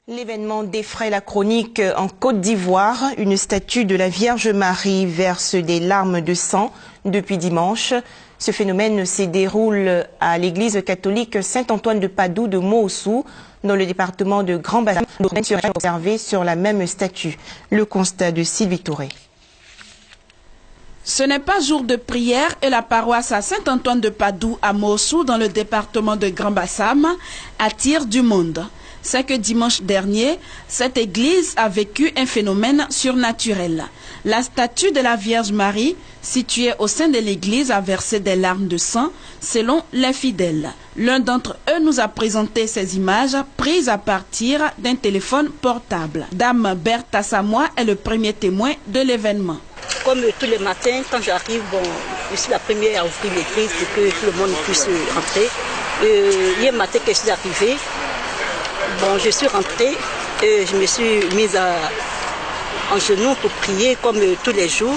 L'événement défraie la chronique en Côte d'Ivoire. Une statue de la Vierge Marie verse des larmes de sang depuis dimanche. Ce phénomène se déroule à l'église catholique Saint-Antoine de Padoue de Moossou, dans le département de Grand Bassam, observé sur la même statue. Le constat de Sylvie Touré. Ce n'est pas jour de prière et la paroisse à Saint-Antoine de Padoue à Moossou, dans le département de Grand Bassam, attire du monde. C'est que dimanche dernier, cette église a vécu un phénomène surnaturel. La statue de la Vierge Marie, située au sein de l'église, a versé des larmes de sang, selon les fidèles. L'un d'entre eux nous a présenté ces images prises à partir d'un téléphone portable. Dame Bertha Samoa est le premier témoin de l'événement. Comme tous les matins, quand j'arrive, je suis la première à ouvrir l'église pour que tout le monde puisse entrer. Hier matin que je suis arrivée, je suis rentrée et je me suis mise en genoux pour prier comme tous les jours.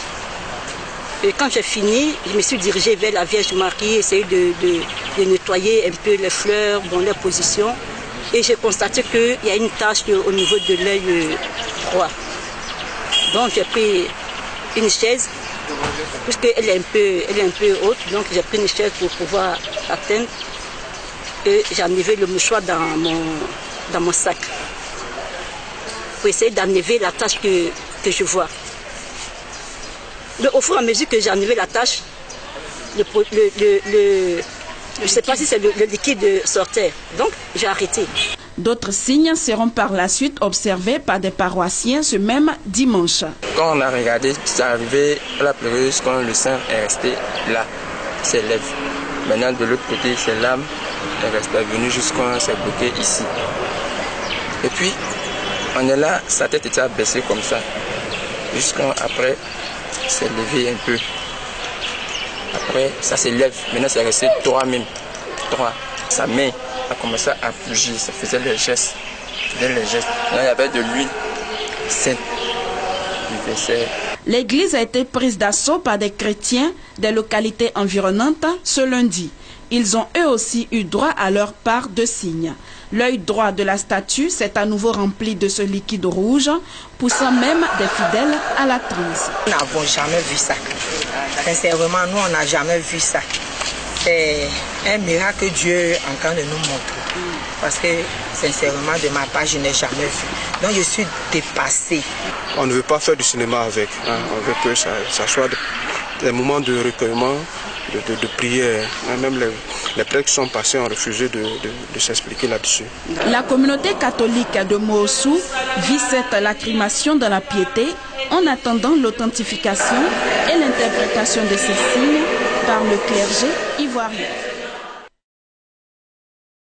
Et quand j'ai fini, je me suis dirigée vers la Vierge Marie, essayer de nettoyer un peu les fleurs, les positions. Et j'ai constaté qu'il y a une tache au niveau de l'œil droit. Donc j'ai pris une chaise, puisqu'elle est un peu haute, donc j'ai pris une chaise pour pouvoir atteindre. Et j'ai enlevé le mouchoir dans mon sac pour essayer d'enlever la tache que je vois. Mais au fur et à mesure que j'ai enlevé la tache, je ne sais pas si c'est le liquide sortait, donc j'ai arrêté. D'autres signes seront par la suite observés par des paroissiens ce même dimanche. Quand on a regardé, c'est arrivé à la pleureuse quand le sang est resté là, ses lèvres. Maintenant de l'autre côté, ses larmes est venue jusqu'à s'est bloqué ici. Et puis, on est là, sa tête était abaissée comme ça. Jusqu'après, c'est levé un peu. Après, ça s'élève. Maintenant, c'est resté droit même. Droit. Sa main a commencé à bouger. Ça faisait les gestes. Maintenant, il y avait de l'huile sainte. L'église a été prise d'assaut par des chrétiens des localités environnantes ce lundi. Ils ont eux aussi eu droit à leur part de signes. L'œil droit de la statue s'est à nouveau rempli de ce liquide rouge, poussant même des fidèles à la transe. Nous n'avons jamais vu ça. Sincèrement, nous, on n'a jamais vu ça. C'est un miracle que Dieu est en train de nous montrer. Parce que, sincèrement, de ma part, je n'ai jamais vu. Donc, je suis dépassée. On ne veut pas faire du cinéma avec. On veut que ça soit des moments de recueillement, de prière. Même les prêtres qui sont passés ont refusé de s'expliquer là-dessus. La communauté catholique de Moossou vit cette lacrymation dans la piété en attendant l'authentification et l'interprétation de ces signes par le clergé ivoirien.